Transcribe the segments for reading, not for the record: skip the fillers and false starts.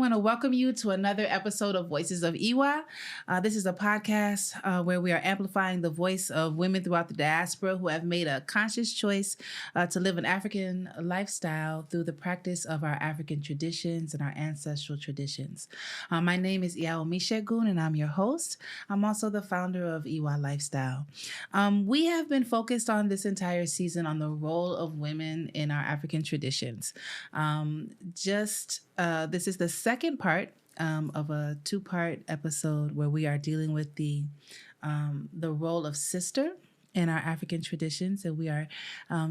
want to welcome you to another episode of Voices of IWA. This is a podcast where we are amplifying the voice of women throughout the diaspora who have made a conscious choice to live an African lifestyle through the practice of our African traditions and our ancestral traditions. My name is Iya Omisegun, and I'm your host. I'm also the founder of IWA Lifestyle. We have been focused on this entire season on the role of women in our African traditions. This is the second part of a two-part episode where we are dealing with the role of sister in our African traditions, and we are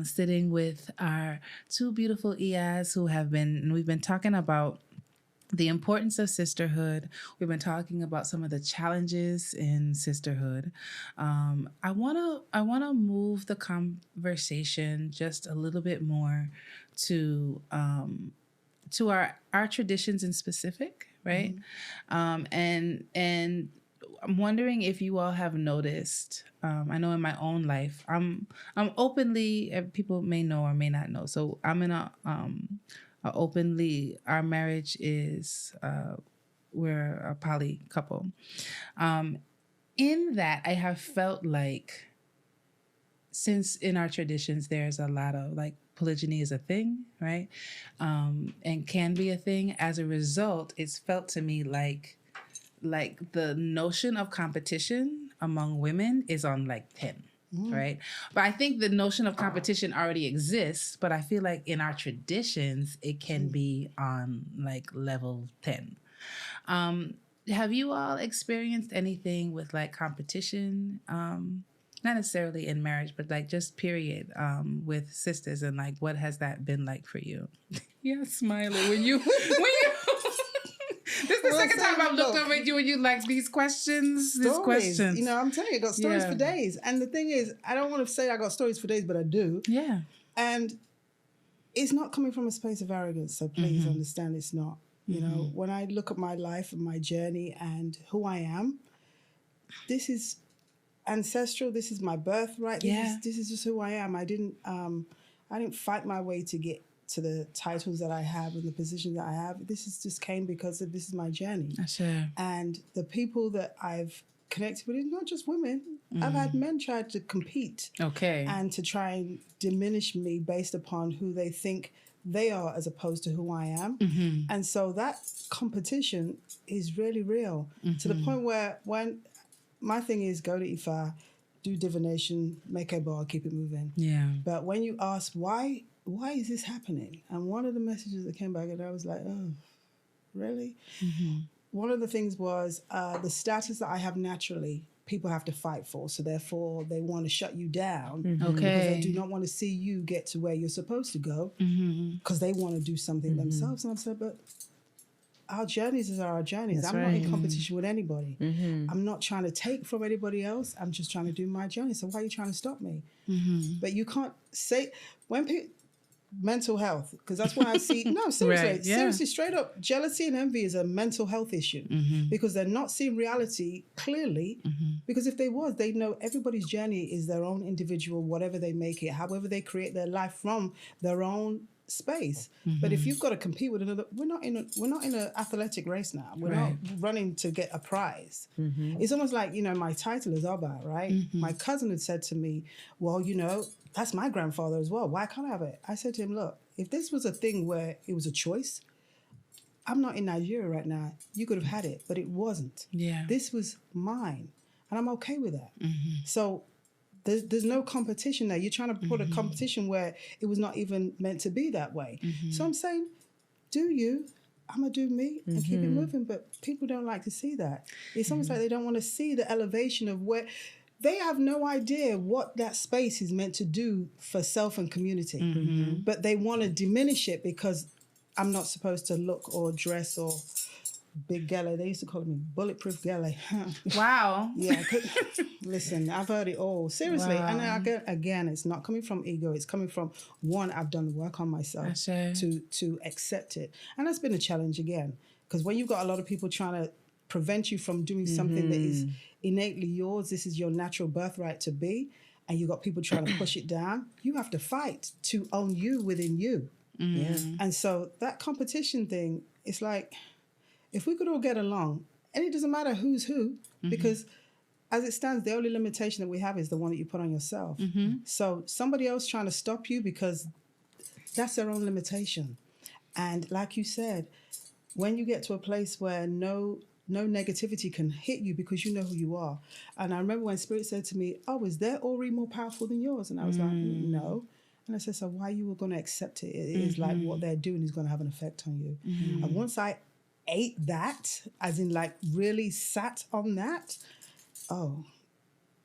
sitting with our two beautiful Iyas we've been talking about the importance of sisterhood. We've been talking about some of the challenges in sisterhood. I wanna move the conversation just a little bit more to our traditions in specific, right? And I'm wondering if you all have noticed. I know in my own life, I'm openly. People may know or may not know. So I'm in a openly. Our marriage is we're a poly couple. In that, I have felt like since in our traditions, there's a lot of like polygyny is a thing, right? And can be a thing. As a result, it's felt to me like the notion of competition among women is on like 10, right? But I think the notion of competition already exists, but I feel like in our traditions, it can be on like level 10. Have you all experienced anything with like competition? Not necessarily in marriage, but like just period, with sisters, and like what has that been like for you? Yeah, smiling when you this is the second time I've looked over at you and you like these questions. You know, I'm telling you, I got stories for days. And the thing is, I don't want to say I got stories for days, but I do. Yeah. And it's not coming from a space of arrogance, so please understand it's not. You know, when I look at my life and my journey and who I am, this is ancestral. This is my birthright. This is just who I am. I didn't fight my way to get to the titles that I have and the positions that I have. This just came because this is my journey. Sure. And the people that I've connected with, not just women. I've had men try to compete. Okay. And to try and diminish me based upon who they think they are as opposed to who I am. And so that competition is really real to the point where when my thing is go to Ifa, do divination, make a bar, keep it moving. Yeah. But when you ask why is this happening? And one of the messages that came back and I was like, oh, really? One of the things was the status that I have naturally, people have to fight for. So therefore they want to shut you down because they do not want to see you get to where you're supposed to go because they want to do something themselves. And I've said, but our journeys is our journeys. I'm not in competition with anybody. I'm not trying to take from anybody else. I'm just trying to do my journey. So why are you trying to stop me? But you can't say, when people, mental health, because that's why I see, no, seriously, seriously, straight up, jealousy and envy is a mental health issue because they're not seeing reality clearly. Because if they was, they'd know everybody's journey is their own individual, whatever they make it, however they create their life from their own space. But if you've got to compete with another, we're not in an athletic race now. We're not running to get a prize. It's almost like, you know, my title is Oba, right? My cousin had said to me, well, you know, that's my grandfather as well. Why can't I have it? I said to him, look, if this was a thing where it was a choice, I'm not in Nigeria right now. You could have had it, but it wasn't. Yeah. This was mine, and I'm okay with that. So there's no competition there. You're trying to put a competition where it was not even meant to be that way. So I'm saying, do you? I'm going to do me and keep it moving. But people don't like to see that. It's almost like they don't want to see the elevation of where they have no idea what that space is meant to do for self and community. But they want to diminish it because I'm not supposed to look or dress or big galley. They used to call me bulletproof galley. Wow. Yeah. Listen, I've heard it all. Seriously. Wow. And again, it's not coming from ego. It's coming from, one, I've done the work on myself to accept it. And that's been a challenge again. Because when you've got a lot of people trying to prevent you from doing something that is innately yours, this is your natural birthright to be, and you've got people trying to push it down, you have to fight to own you within you. And so that competition thing, it's like, if we could all get along, and it doesn't matter who's who, because as it stands, the only limitation that we have is the one that you put on yourself. So somebody else trying to stop you, because that's their own limitation. And like you said, when you get to a place where no negativity can hit you because you know who you are. And I remember when Spirit said to me, oh, is their Ori more powerful than yours? And I was like, no. And I said, so why you were going to accept it? It is like what they're doing is going to have an effect on you. And once I ate that, as in like really sat on that, oh,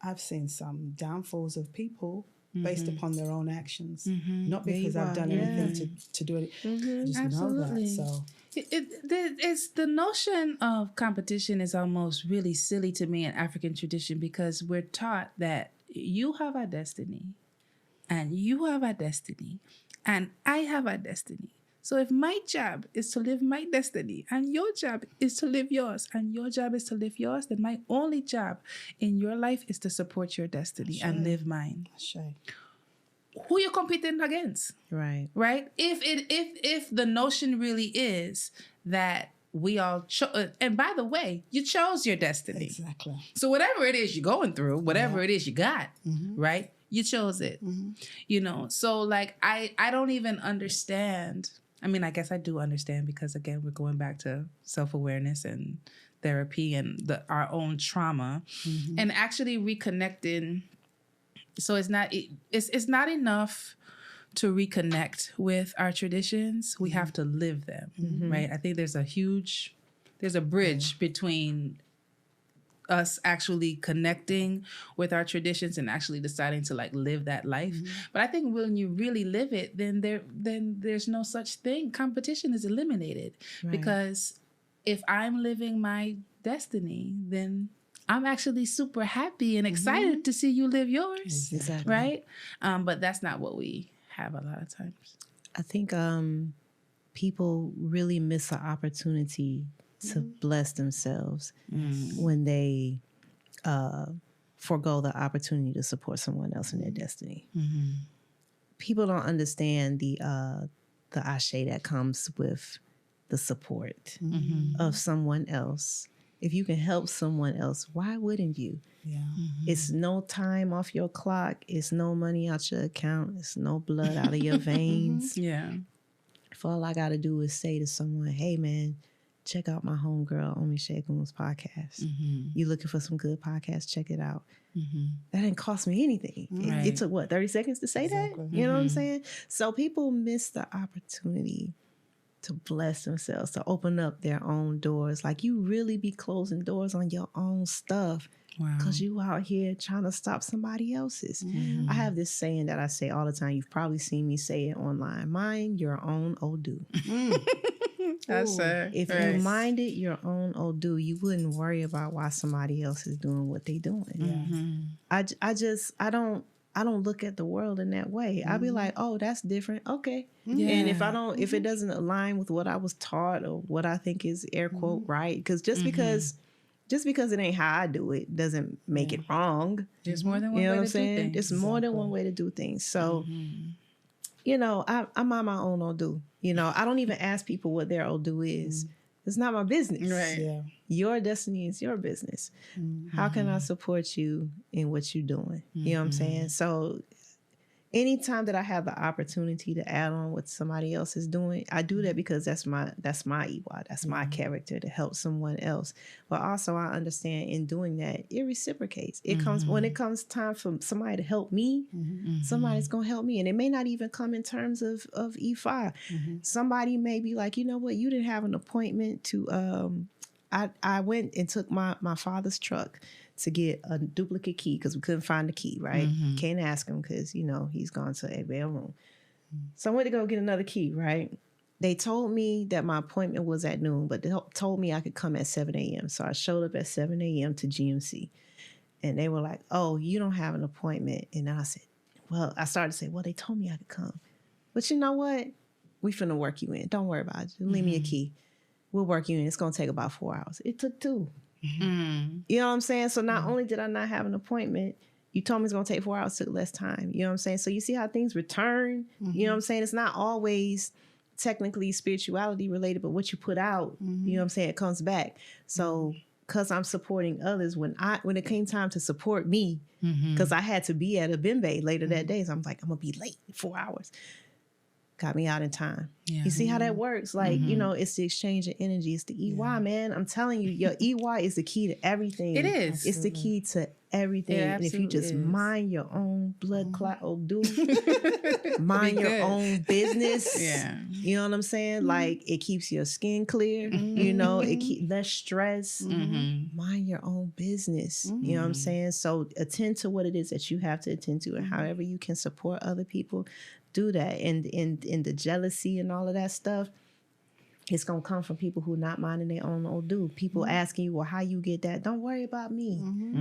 I've seen some downfalls of people based upon their own actions, not because I've done anything to do it. Just Absolutely. know that. So it's the notion of competition is almost really silly to me in African tradition, because we're taught that you have a destiny and you have a destiny and I have a destiny. So if my job is to live my destiny and your job is to live yours and your job is to live yours, then my only job in your life is to support your destiny and live mine. Who you competing against? Right. If the notion really is that we all and by the way, you chose your destiny. Exactly. So whatever it is you're going through, whatever it is you got, right? You chose it. You know, so like I don't even understand. I mean, I guess I do understand, because again, we're going back to self-awareness and therapy and our own trauma and actually reconnecting. So it's not enough to reconnect with our traditions. We have to live them, right? I think there's a bridge between us actually connecting with our traditions and actually deciding to like live that life. But I think when you really live it, then there's no such thing. Competition is eliminated, because if I'm living my destiny, then I'm actually super happy and excited to see you live yours. Exactly. Right? But that's not what we have a lot of times. I think people really miss an opportunity to bless themselves when they forego the opportunity to support someone else in their destiny. People don't understand the ashe that comes with the support of someone else. If you can help someone else, why wouldn't you? Yeah. It's no time off your clock. It's no money out your account. It's no blood out of your veins. If all I got to do is say to someone, hey, man, check out my homegirl, Omisegun's podcast. You looking for some good podcasts? Check it out. That didn't cost me anything. It took, 30 seconds to say that? You know what I'm saying? So people miss the opportunity to bless themselves, to open up their own doors. Like, you really be closing doors on your own stuff because you out here trying to stop somebody else's. I have this saying that I say all the time. You've probably seen me say it online. Mind your own Odu. That's it. If you minded your own Odu, you wouldn't worry about why somebody else is doing what they doing. I don't look at the world in that way. I'll be like, oh, that's different. Okay. And if it doesn't align with what I was taught or what I think is air quote right, because just because it ain't how I do it doesn't make it wrong. There's more than one way to do things. There's more than one way to do things. So, I'm on my own Odu. I don't even ask people what their Odu is. It's not my business. Right. Yeah. Your destiny is your business. How can I support you in what you're doing? You know what I'm saying? So anytime that I have the opportunity to add on what somebody else is doing, I do that because that's my Iwa. That's my character, to help someone else. But also I understand in doing that, it reciprocates. It comes when it comes time for somebody to help me, somebody's going to help me. And it may not even come in terms of Ifa. Somebody may be like, you know what, you didn't have an appointment to, I went and took my father's truck to get a duplicate key because we couldn't find the key, right? Can't ask him because, he's gone to a room. So I went to go get another key, right? They told me that my appointment was at noon, but they told me I could come at 7 a.m. So I showed up at 7 a.m. to GMC. And they were like, oh, you don't have an appointment. And I said, I started to say, well, they told me I could come. But you know what? We finna work you in. Don't worry about it. Just leave me a key. We'll work you in. It's going to take about 4 hours. It took 2. You know what I'm saying? So not only did I not have an appointment, you told me it's going to take 4 hours, took less time. You know what I'm saying? So you see how things return? You know what I'm saying? It's not always technically spirituality related, but what you put out, you know what I'm saying, it comes back. So because I'm supporting others, when it came time to support me, because I had to be at a Bimbe later that day, so I'm like, I'm gonna be late 4 hours. Got me out in time. Yeah. You see how that works? Like, you know, it's the exchange of energy. It's the EY, man. I'm telling you, your EY is the key to everything. It is. It's the key to everything. And if you just mind your own blood clot, mind your own business. Yeah. You know what I'm saying? Like, it keeps your skin clear. You know, it keeps less stress. Mind your own business. You know what I'm saying? So attend to what it is that you have to attend to, and however you can support other people, do that. And in the jealousy and all of that stuff, it's gonna come from people who not minding their own old dude. People asking you, well, how you get that? Don't worry about me.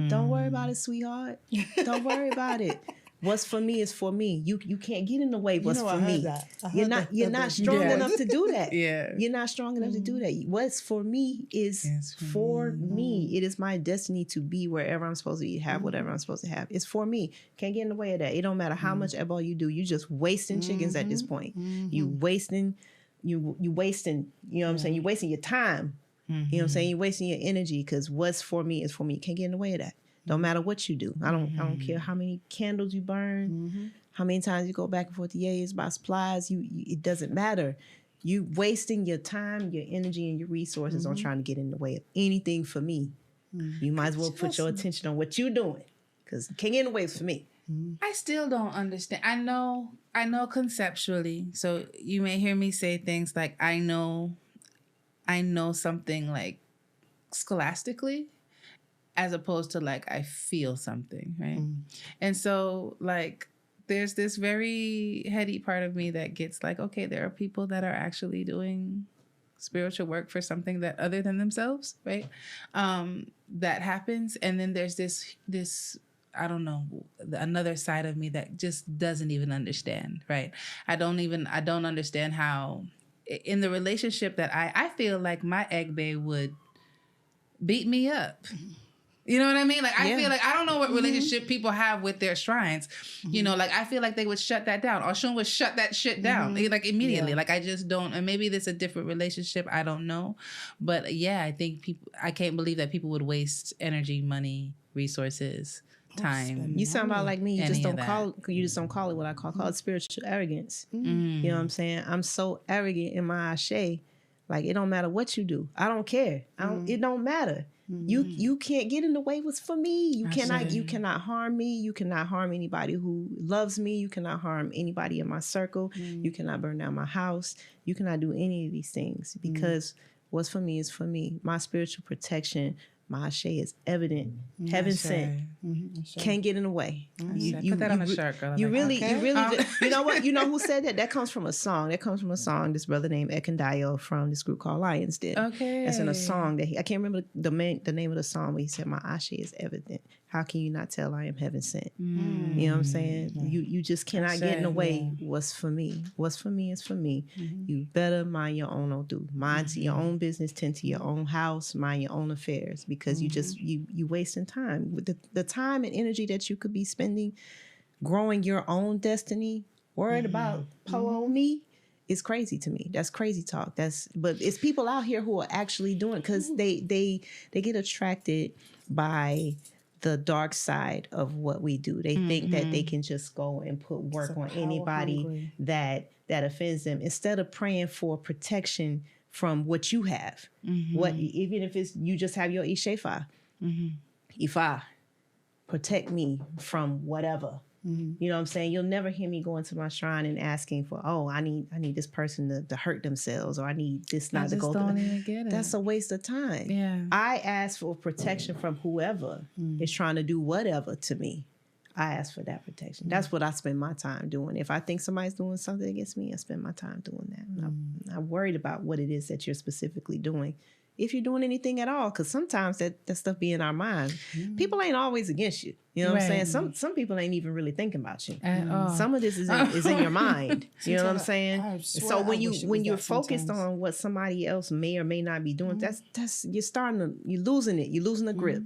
Don't worry about it, sweetheart. Don't worry about it. What's for me is for me. You can't get in the way. What's for me? You're not strong enough to do that. Yeah. You're not strong enough to do that. What's for me is for me. It is my destiny to be wherever I'm supposed to be, have whatever I'm supposed to have. It's for me. Can't get in the way of that. It don't matter how much eyeball you do. You just wasting chickens at this point. You wasting, you wasting, you know what I'm saying? You wasting your time. You know what I'm saying? You're wasting your energy, because what's for me is for me. Can't get in the way of that. Don't matter what you do. I don't care how many candles you burn, how many times you go back and forth to yays about supplies. It doesn't matter. You wasting your time, your energy, and your resources on trying to get in the way of anything for me. You might as well put your attention on what you're doing, because it can't get in the way for me. I still don't understand. I know conceptually. So you may hear me say things like, I know something like scholastically, as opposed to like, I feel something, right? And so like, there's this very heady part of me that gets like, okay, there are people that are actually doing spiritual work for something that other than themselves, right? That happens. And then there's this, I don't know, another side of me that just doesn't even understand, right? I don't understand how in the relationship that I feel like my egg bae would beat me up. You know what I mean? Like, I feel like, I don't know what relationship people have with their shrines. You know, like, I feel like they would shut that down. Oshun would shut that shit down, like, immediately. Yeah. Like, I just don't, and maybe there's a different relationship. I don't know. But yeah, I think I can't believe that people would waste energy, money, resources, time. You sound about like me. You just don't call it what I call it spiritual arrogance. You know what I'm saying? I'm so arrogant in my ashe. Like, it don't matter what you do. I don't care. It don't matter. You can't get in the way what's for me. You cannot harm me. You cannot harm anybody who loves me. You cannot harm anybody in my circle. You cannot burn down my house. You cannot do any of these things, because what's for me is for me. My spiritual protection, my ashe is evident. Heaven sent. Can't get in the way. Put that on a shirt, girl. You really you know what? You know who said that? That comes from a song. This brother named Ekandayo from this group called Lions did. Okay. That's in a song that I can't remember the name of the song, but he said, my ashe is evident. How can you not tell I am heaven sent? You know what I'm saying? You just cannot get in the way. What's for me? What's for me is for me. You better mind your own old mind to your own business, tend to your own house, mind your own affairs, because you wasting time. With the time and energy that you could be spending growing your own destiny, worried about me, is crazy to me. That's crazy talk. But it's people out here who are actually doing it, because they get attracted by the dark side of what we do. They think that they can just go and put work on anybody that offends them, instead of praying for protection from what you have. What, even if it's you just have your Ishefa. Ifa, protect me from whatever. You know what I'm saying? You'll never hear me going to my shrine and asking for, I need this person to hurt themselves, or I need this not to go through. Even get it. That's a waste of time. Yeah. I ask for protection from whoever is trying to do whatever to me. I ask for that protection. That's what I spend my time doing. If I think somebody's doing something against me, I spend my time doing that. I'm not worried about what it is that you're specifically doing, if you're doing anything at all, because sometimes that stuff be in our mind. People ain't always against you. You know what I'm saying? Some people ain't even really thinking about you. Some of this is in your mind. You know what I'm saying? So when you're focused on what somebody else may or may not be doing, that's you're losing it. You're losing the grip.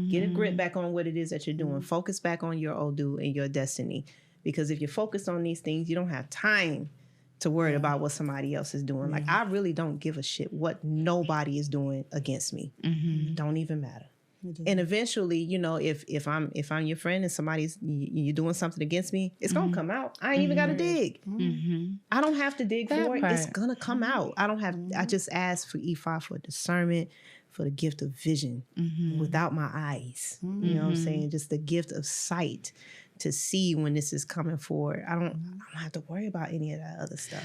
Get a grip back on what it is that you're doing. Focus back on your Odu and your destiny. Because if you're focused on these things, you don't have time to worry about what somebody else is doing. Like, I really don't give a shit what nobody is doing against me. Don't even matter. And eventually, you know, if I'm your friend and somebody's you're doing something against me, it's gonna come out. I ain't even gotta dig. I don't have to dig for it. It's gonna come out. I don't have. I just ask for Ifa for discernment, for the gift of vision without my eyes. You know what I'm saying? Just the gift of sight to see when this is coming forward. I don't have to worry about any of that other stuff.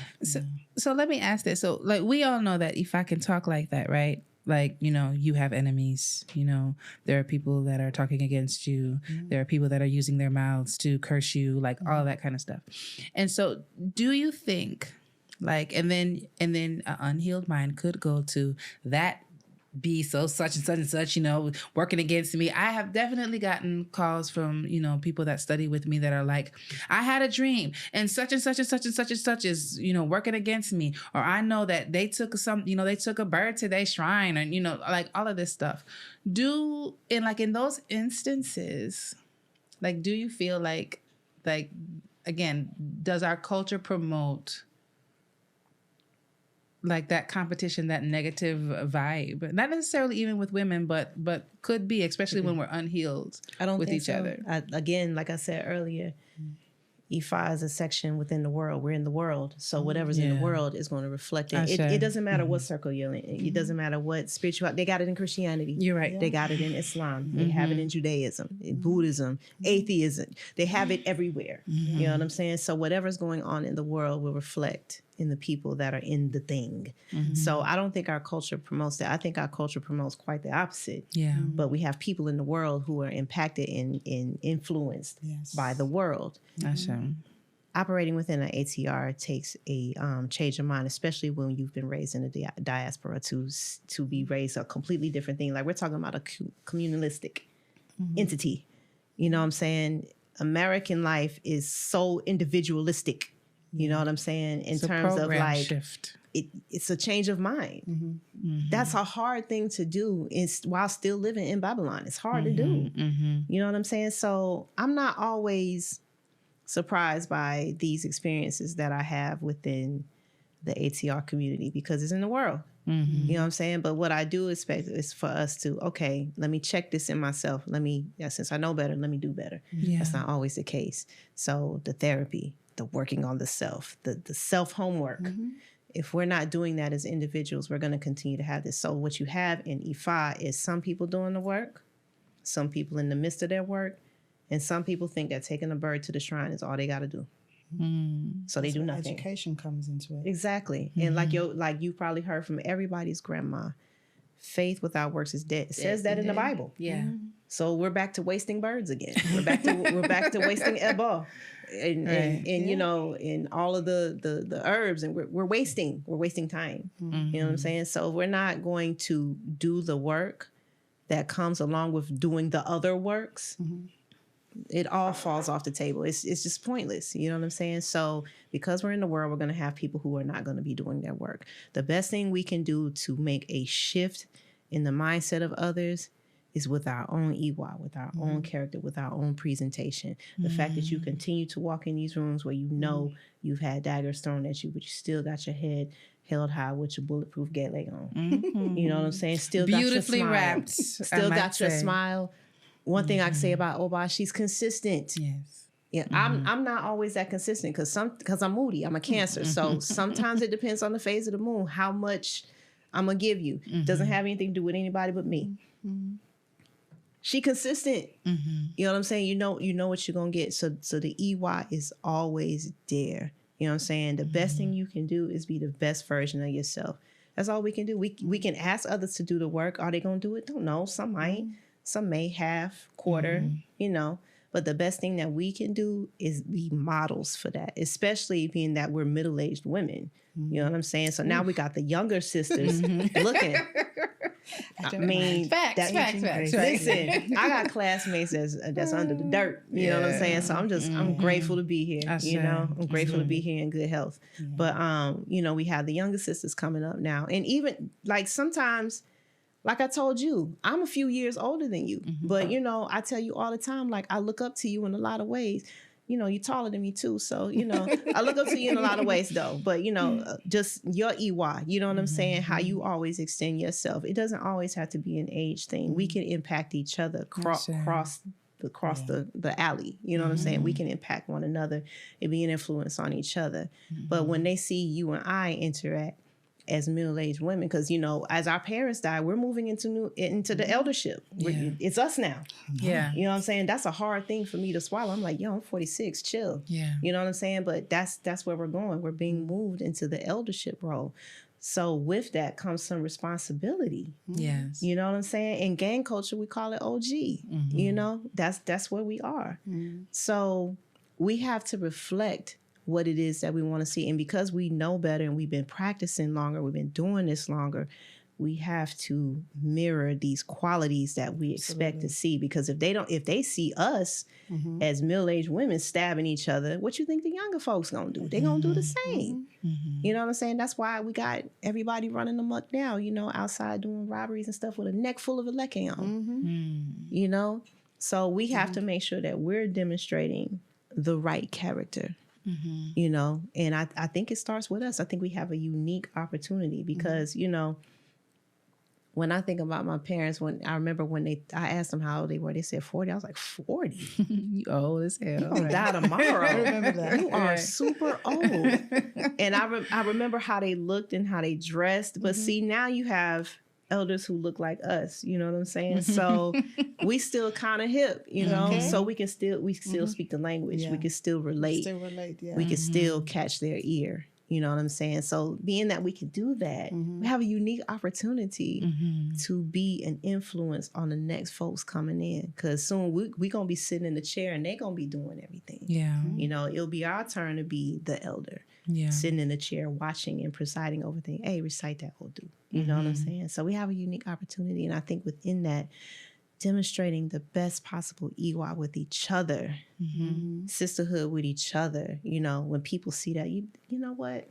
So let me ask this. So like we all know that if I can talk like that, right? Like, you know, you have enemies, you know, there are people that are talking against you. There are people that are using their mouths to curse you, like all of that kind of stuff. And so do you think like, and then an unhealed mind could go to that be so such and such, you know, working against me. I have definitely gotten calls from, you know, people that study with me that are like, I had a dream and such and such and such and such and such is, you know, working against me. Or I know that they took they took a bird to their shrine and, you know, like all of this stuff. In those instances, like, do you feel like, again, does our culture promote like that competition, that negative vibe, not necessarily even with women, but could be, especially when we're unhealed with each other. Again, like I said earlier, Ifa is a section within the world. We're in the world. So whatever's in the world is going to reflect it. It doesn't matter what circle you're in. It doesn't matter what spiritual. They got it in Christianity. You're right. They got it in Islam. They have it in Judaism, in Buddhism, atheism. They have it everywhere. You know what I'm saying? So whatever's going on in the world will reflect in the people that are in the thing. So I don't think our culture promotes that. I think our culture promotes quite the opposite. Yeah. But we have people in the world who are impacted and influenced by the world. Operating within an ATR takes a change of mind, especially when you've been raised in a diaspora to be raised a completely different thing. Like we're talking about a communalistic entity. You know what I'm saying? American life is so individualistic. You know what I'm saying? In terms of like, shift. It's a change of mind. That's a hard thing to do while still living in Babylon. It's hard to do. You know what I'm saying? So I'm not always surprised by these experiences that I have within the ATR community because it's in the world. You know what I'm saying? But what I do expect is for us to, okay, let me check this in myself. Since I know better, let me do better. That's not always the case. So the therapy, the working on the self, the self-homework. If we're not doing that as individuals, we're going to continue to have this. So what you have in Ifa is some people doing the work, some people in the midst of their work, and some people think that taking a bird to the shrine is all they got to do. So they do nothing. Education comes into it. Exactly. And like you probably heard from everybody's grandma, faith without works is dead. It says that in the Bible. So we're back to wasting birds again. We're back to wasting eba. And you know, in all of the herbs, and we're wasting time. You know what I'm saying? So we're not going to do the work that comes along with doing the other works. It all falls off the table. It's just pointless. You know what I'm saying? So because we're in the world, we're going to have people who are not going to be doing their work. The best thing we can do to make a shift in the mindset of others is with our own Iwa, with our own character, with our own presentation. The fact that you continue to walk in these rooms where you know you've had daggers thrown at you, but you still got your head held high with your bulletproof gatling on. You know what I'm saying? Still beautifully got your smile. wrapped. Still got your smile. One thing I can say about Oba, she's consistent. Yes. Yeah, I'm not always that consistent because I'm moody. I'm a Cancer. So sometimes it depends on the phase of the moon, how much I'm going to give you. Doesn't have anything to do with anybody but me. She consistent. You know what I'm saying? You know what you're going to get. So the EY is always there. You know what I'm saying? The best thing you can do is be the best version of yourself. That's all we can do. We can ask others to do the work. Are they going to do it? Don't know. Some might. Some may half, quarter, you know. But the best thing that we can do is be models for that, especially being that we're middle-aged women. You know what I'm saying? So now we got the younger sisters looking. I mean, facts. Listen, I got classmates that's under the dirt. You know what I'm saying? So I'm grateful to be here. You know, I'm grateful to be here in good health. But you know, we have the younger sisters coming up now, and even like sometimes. Like I told you, I'm a few years older than you. But, you know, I tell you all the time, like, I look up to you in a lot of ways. you're taller than me too. So, I look up to you in a lot of ways though. But, just your EY, you know what I'm saying? How you always extend yourself. It doesn't always have to be an age thing. We can impact each other across the alley. You know what I'm saying? We can impact one another and be an influence on each other. But when they see you and I interact as middle-aged women, because as our parents die, we're moving into the eldership. It's us now. Yeah. You know what I'm saying? That's a hard thing for me to swallow. I'm like, yo, I'm 46, chill. Yeah. You know what I'm saying? But that's where we're going. We're being moved into the eldership role. So with that comes some responsibility. Yes. You know what I'm saying? In gang culture, we call it OG. That's where we are. So we have to reflect what it is that we want to see. And because we know better and we've been practicing longer, we've been doing this longer, we have to mirror these qualities that we expect to see. Because if they see us as middle-aged women stabbing each other, what you think the younger folks gonna do? They're gonna do the same. You know what I'm saying? That's why we got everybody running amok now, outside doing robberies and stuff with a neck full of a leche on. So we have to make sure that we're demonstrating the right character. And I think it starts with us. I think we have a unique opportunity because, when I think about my parents, I remember when I asked them how old they were, they said 40. I was like, 40? You old as hell. You're going to die tomorrow. I remember that. You are super old. And I remember how they looked and how they dressed. But see, now you have elders who look like us, you know what I'm saying? So we still kind of hip, so we still speak the language. Yeah. We can still relate. We can still catch their ear. You know what I'm saying? So being that we can do that, we have a unique opportunity to be an influence on the next folks coming in. Because soon we going to be sitting in the chair and they going to be doing everything. Yeah. It'll be our turn to be the elder. Yeah. Sitting in the chair, watching and presiding over things. Hey, recite that, Odu. You know what I'm saying? So we have a unique opportunity. And I think within that, demonstrating the best possible Iwa with each other, sisterhood with each other. When people see that, you know what?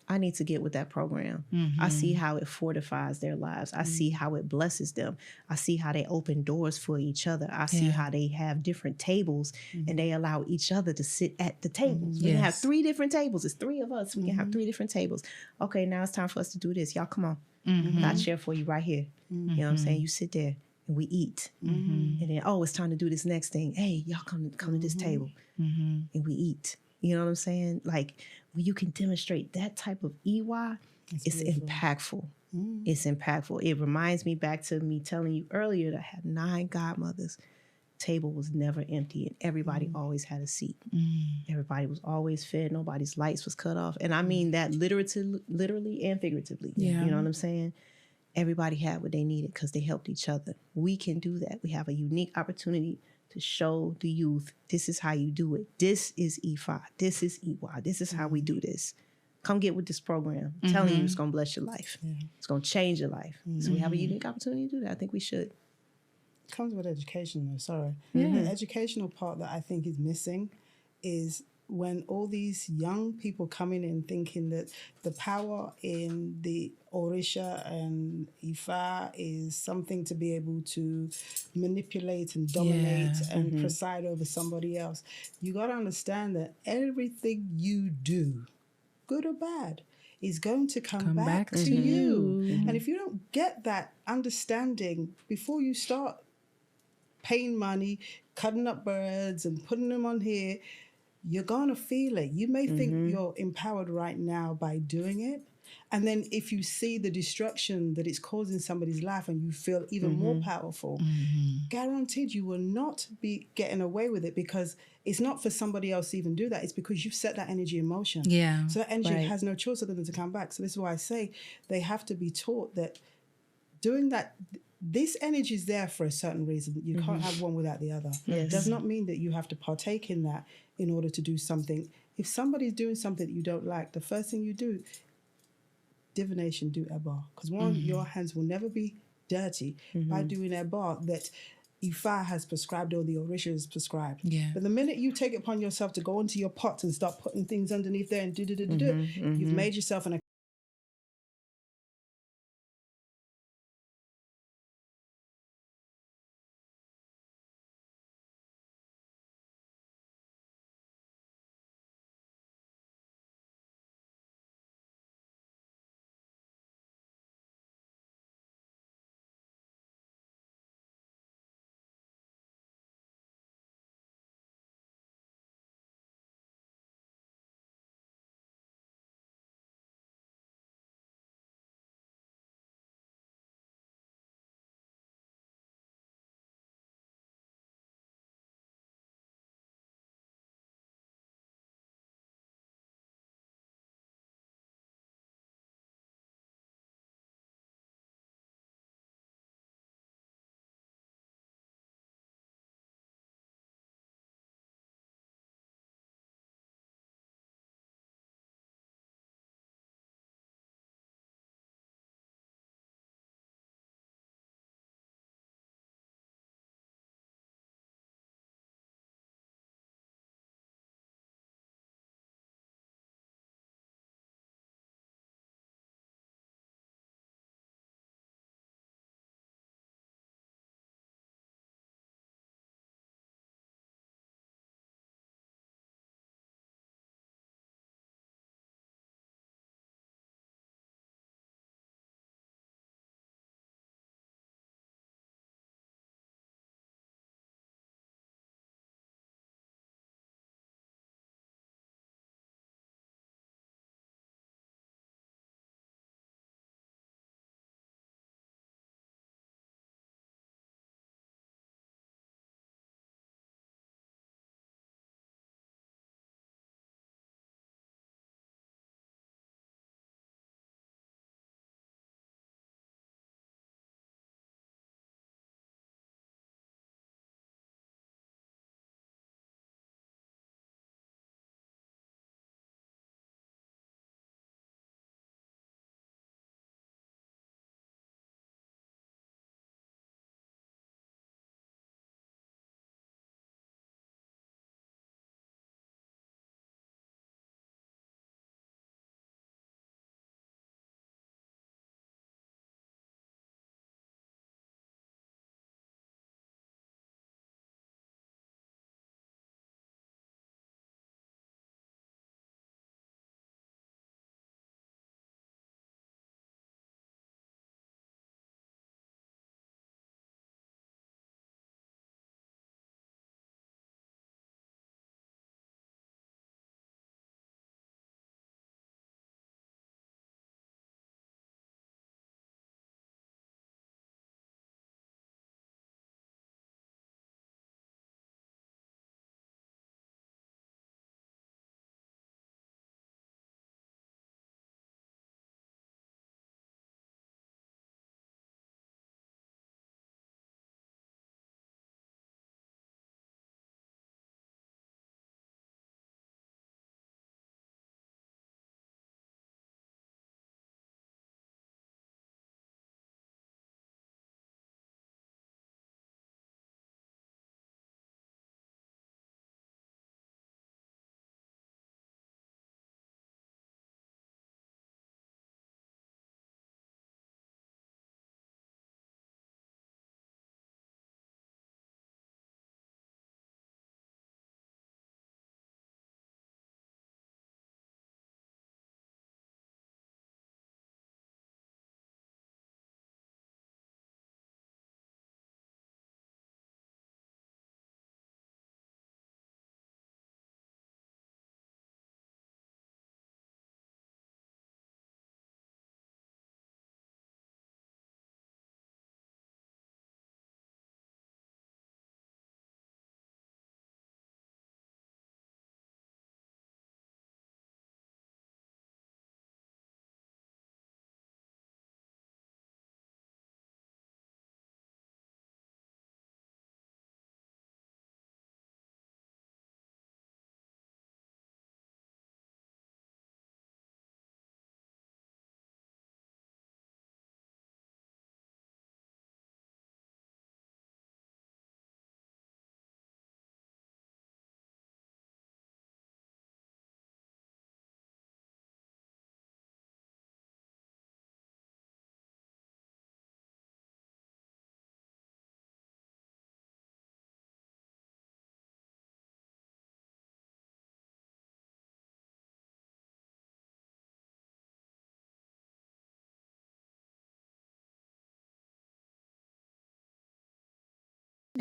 I need to get with that program. I see how it fortifies their lives. I see how it blesses them. I see how they open doors for each other. I see how they have different tables and they allow each other to sit at the tables. We can have 3 different tables. It's 3 of us. We can have 3 different tables. Okay, now it's time for us to do this. Y'all, come on. I got a chair for you right here. You know what I'm saying? You sit there. And we eat. And then, it's time to do this next thing. Hey, y'all come to this table. And we eat. You know what I'm saying? Like, when you can demonstrate that type of EY, it's impactful. It's impactful. It reminds me back to me telling you earlier that I had 9 godmothers. Table was never empty and everybody always had a seat. Everybody was always fed. Nobody's lights was cut off. And I mean that literally and figuratively. Yeah. You know what I'm saying? Everybody had what they needed because they helped each other. We can do that. We have a unique opportunity to show the youth, this is how you do it. This is Ifa. This is Iwa. This is how we do this. Come get with this program. I'm telling you, it's going to bless your life. It's going to change your life. So we have a unique opportunity to do that. I think we should. It comes with education, though. Sorry. The educational part that I think is missing is when all these young people coming in thinking that the power in the Orisha and Ifa is something to be able to manipulate and dominate and preside over somebody else. You got to understand that everything you do, good or bad, is going to come back to you. And if you don't get that understanding before you start paying money, cutting up birds and putting them on here, you're going to feel it. You may think you're empowered right now by doing it. And then if you see the destruction that it's causing somebody's life and you feel even more powerful, guaranteed you will not be getting away with it because it's not for somebody else to even do that. It's because you've set that energy in motion. Yeah. So that energy has no choice other than to come back. So this is why I say they have to be taught that doing that, this energy is there for a certain reason. You can't have one without the other. It does not mean that you have to partake in that in order to do something. If somebody's doing something that you don't like, the first thing you do, divination, do Eba. Because one, your hands will never be dirty by doing Eba that Ifa has prescribed or the Orisha has prescribed. Yeah. But the minute you take it upon yourself to go into your pot and start putting things underneath there and you've made yourself an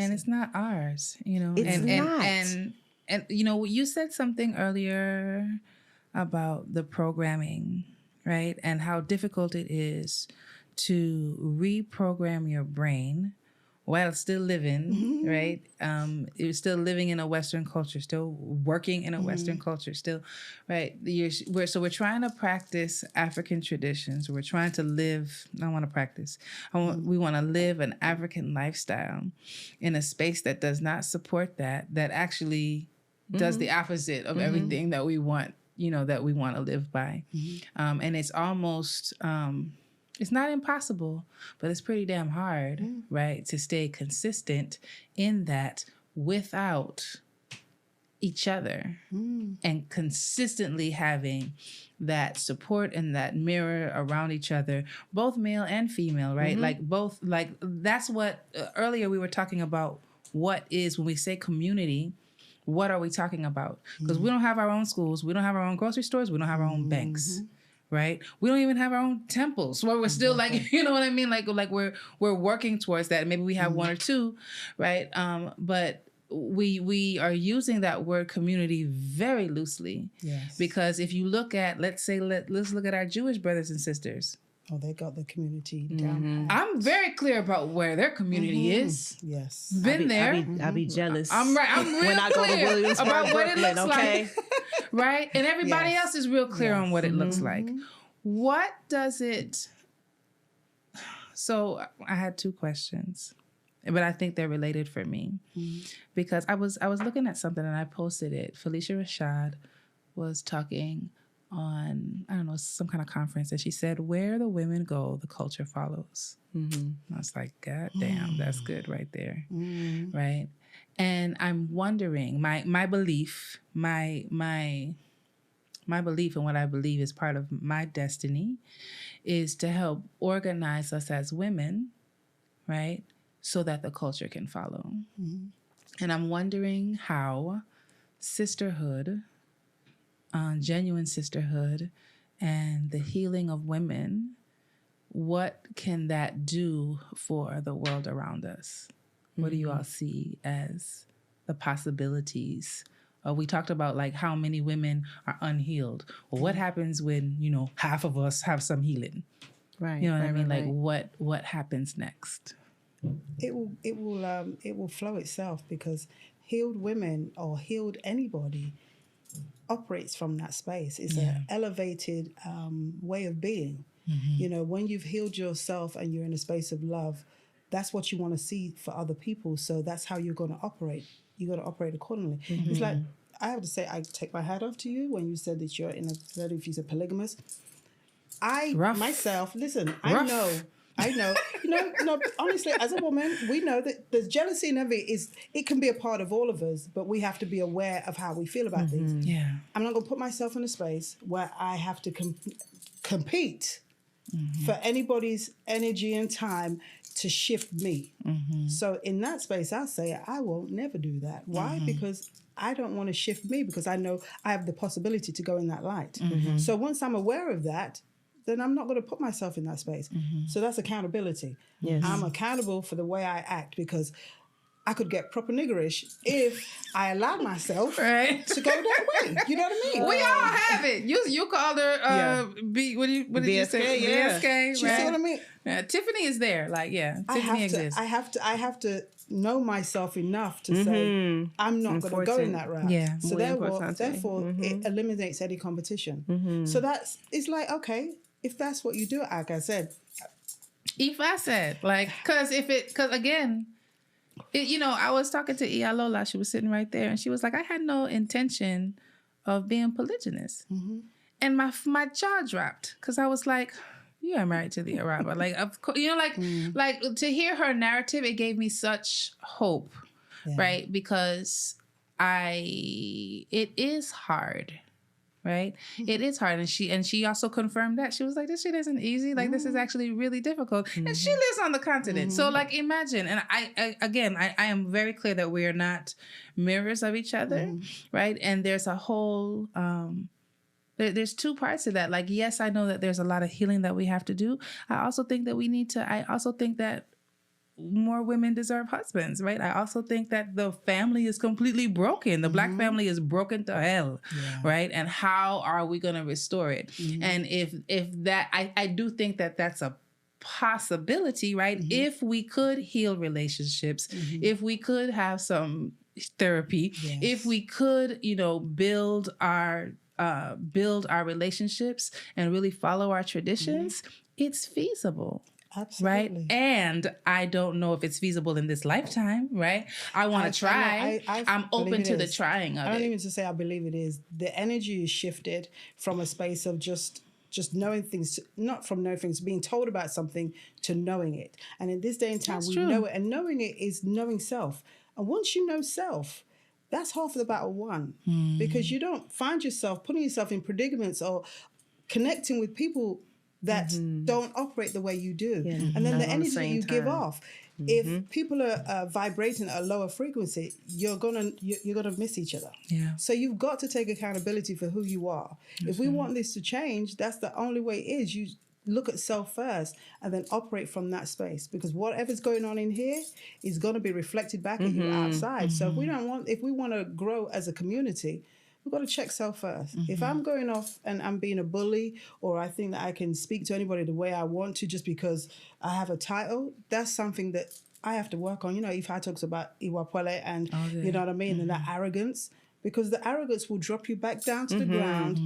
And it's not ours, It's not. And you said something earlier about the programming, right? And how difficult it is to reprogram your brain while still living, right? You're still living in a Western culture, still working in a Western culture, still, right? We're trying to practice African traditions. We're trying to live. I want to practice. We want to live an African lifestyle in a space that does not support that actually does the opposite of everything that we want, that we want to live by. And it's almost, it's not impossible, but it's pretty damn hard, right? To stay consistent in that without each other and consistently having that support and that mirror around each other, both male and female, right? That's what earlier we were talking about. What is, when we say community, what are we talking about? Because we don't have our own schools. We don't have our own grocery stores. We don't have our own banks. Right? We don't even have our own temples. Where we're still like, you know what I mean? Like we're working towards that. Maybe we have one or two, right? But we are using that word community very loosely. Yes. Because if you look at, let's look at our Jewish brothers and sisters. Oh, they got the community down. I'm very clear about where their community is. Yes. Been there. I'll be jealous. I'm right. I'm real when I go to clear Williamsburg, about what it Brooklyn, looks okay? like. Right? And everybody else is real clear on what it looks like. What does it... So I had two questions, but I think they're related for me. Because I was looking at something and I posted it. Felicia Rashad was talking on, I don't know, some kind of conference, and she said, where the women go, the culture follows. I was like, God damn, that's good right there. Right? And I'm wondering, my belief, my belief and what I believe is part of my destiny is to help organize us as women, right? So that the culture can follow. And I'm wondering how sisterhood, genuine sisterhood, and the healing of women, what can that do for the world around us? What do you all see as the possibilities? We talked about like how many women are unhealed. Well, what happens when, half of us have some healing? Right. You know what I mean? Like what happens next? It will flow itself, because healed women or healed anybody operates from that space. It's an elevated way of being. When you've healed yourself and you're in a space of love, that's what you want to see for other people. So that's how you're going to operate. You got to operate accordingly. It's like, I have to say, I take my hat off to you when you said that you're in a, if you're polygamous. Myself, listen, I know. No, honestly, as a woman, we know that there's jealousy and envy it can be a part of all of us, but we have to be aware of how we feel about things. Yeah. I'm not going to put myself in a space where I have to compete for anybody's energy and time to shift me. So in that space, I'll say I won't never do that. Why? Because I don't want to shift me, because I know I have the possibility to go in that light. So once I'm aware of that, then I'm not going to put myself in that space. So that's accountability. Yes. I'm accountable for the way I act, because I could get proper niggerish if I allowed myself to go that way. You know what I mean? We all have it. You called her what did you say? BSK, You see what I mean? Yeah, Tiffany is there. Like, Tiffany exists. I have to know myself enough to say I'm not going to go in that route. Yeah. So therefore, it eliminates any competition. So it's like, okay, if that's what you do, like I said. Ifasade, because again, I was talking to Iya Lola. She was sitting right there, and she was like, I had no intention of being polygynous. And my jaw dropped, because I was like, you are married to the Araba. Like, of course, like to hear her narrative, it gave me such hope, right? Because it is hard, right? It is hard. And she also confirmed that. She was like, this shit isn't easy. Like, this is actually really difficult. And she lives on the continent. So like, imagine. And I am very clear that we are not mirrors of each other, right? And there's a whole, there's two parts to that. Like, yes, I know that there's a lot of healing that we have to do. I also think that more women deserve husbands, right? I also think that the family is completely broken. The Black family is broken to hell, right? And how are we going to restore it? And if that, I do think that that's a possibility, right? If we could heal relationships, if we could have some therapy, if we could, you know, build our relationships and really follow our traditions, it's feasible. Absolutely. Right. And I don't know if it's feasible in this lifetime, right? I want to try. I'm open to the trying of it. I don't even to say I believe it is. The energy is shifted from a space of just knowing things, not from knowing things, being told about something to knowing it. And in this day and time, we know it. And knowing it is knowing self. And once you know self, that's half of the battle won. Because you don't find yourself putting yourself in predicaments or connecting with people that don't operate the way you do. Yeah. And then the energy that you give off, if people are vibrating at a lower frequency, you're gonna miss each other. Yeah. So you've got to take accountability for who you are. If we want this to change, that's the only way it is. You look at self first and then operate from that space, because whatever's going on in here is going to be reflected back at you outside. So if we want to grow as a community, we've got to check self first. If I'm going off and I'm being a bully, or I think that I can speak to anybody the way I want to just because I have a title, that's something that I have to work on. You know, Ifasade talks about Iwapwale and you know what I mean, and that arrogance, because the arrogance will drop you back down to the ground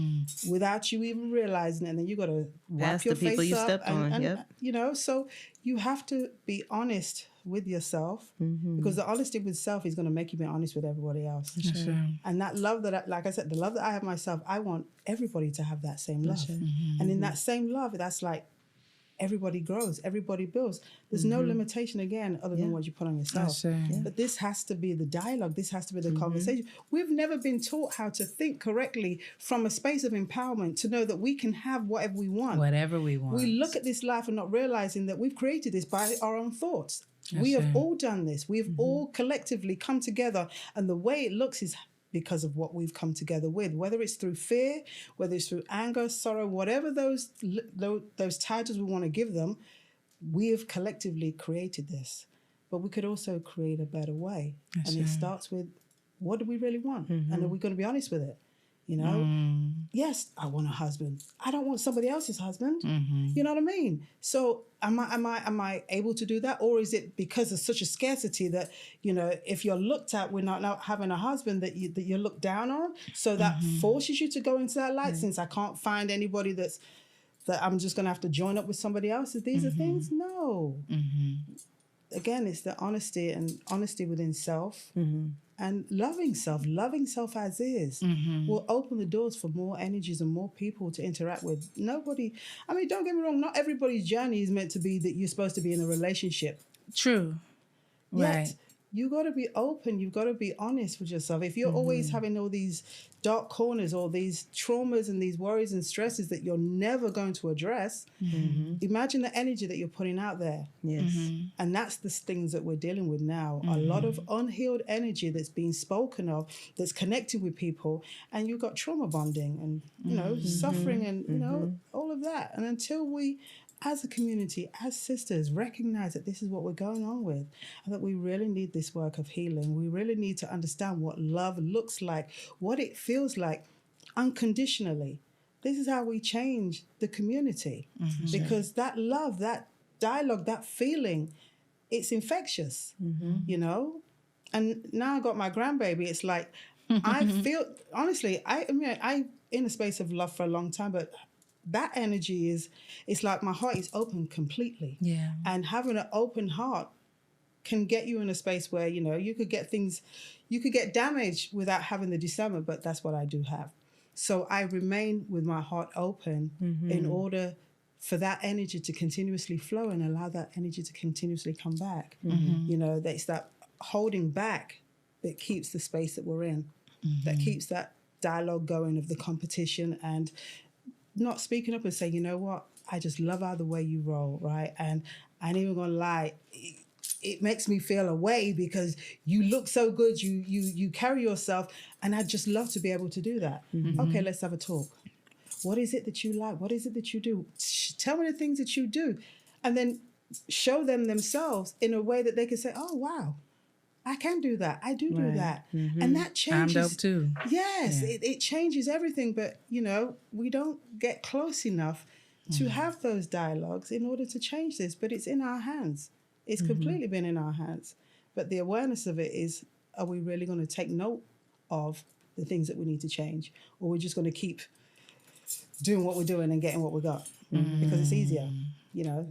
without you even realizing it. And then you got to wipe your face up. And you know, so you have to be honest with yourself, because the honesty with self is going to make you be honest with everybody else. Sure. And that love that, like I said, the love that I have myself, I want everybody to have that same love. And in that same love, that's like everybody grows, everybody builds. There's no limitation again other than what you put on yourself. But this has to be the dialogue. This has to be the conversation. We've never been taught how to think correctly from a space of empowerment to know that we can have whatever we want. Whatever we want. We look at this life and not realizing that we've created this by our own thoughts. We have all done this. We've all collectively come together, and the way it looks is because of what we've come together with, whether it's through fear, whether it's through anger, sorrow, whatever those titles we want to give them, we have collectively created this. But we could also create a better way. It starts with, what do we really want? And are we going to be honest with it? You know, yes, I want a husband. I don't want somebody else's husband. You know what I mean? So am I able to do that? Or is it because of such a scarcity that, you know, if you're looked at, we're not having a husband that you're looked down on? So that forces you to go into that light, since I can't find anybody that I'm just going to have to join up with somebody else. These are things? No. Again, it's the honesty within self. And loving self as is, will open the doors for more energies and more people to interact with. Nobody, I mean, don't get me wrong, not everybody's journey is meant to be that you're supposed to be in a relationship. True. Right. Yet, you got to be open. You've got to be honest with yourself. If you're always having all these dark corners or these traumas and these worries and stresses that you're never going to address, imagine the energy that you're putting out there. Yes. And that's the things that we're dealing with now. A lot of unhealed energy that's being spoken of, that's connecting with people, and you've got trauma bonding and, you know, suffering and, you know, all of that. And until we, as a community, as sisters, recognize that this is what we're going on with, and that we really need this work of healing. We really need to understand what love looks like, what it feels like unconditionally. This is how we change the community, because that love, that dialogue, that feeling, it's infectious, you know? And now I got my grandbaby, it's like, I feel, honestly, I mean, I'm in a space of love for a long time, but that energy it's like my heart is open completely. Yeah. And having an open heart can get you in a space where, you know, you could get damaged without having the discernment, but that's what I do have. So I remain with my heart open in order for that energy to continuously flow and allow that energy to continuously come back. You know, it's that holding back that keeps the space that we're in, that keeps that dialogue going of the competition, and not speaking up and saying, you know what, I just love how the way you roll, right? And I ain't even gonna lie, it makes me feel a way because you look so good, you carry yourself, and I'd just love to be able to do that. Okay, let's have a talk. What is it that you like? What is it that you do? Tell me the things that you do. And then show them themselves in a way that they can say, oh, wow, I can do that. I do that. And that changes. I'm dope too. Yes, it changes everything. But, we don't get close enough to have those dialogues in order to change this. But it's in our hands. It's completely been in our hands. But the awareness of it is, are we really going to take note of the things that we need to change? Or we're just going to keep doing what we're doing and getting what we got? Because it's easier.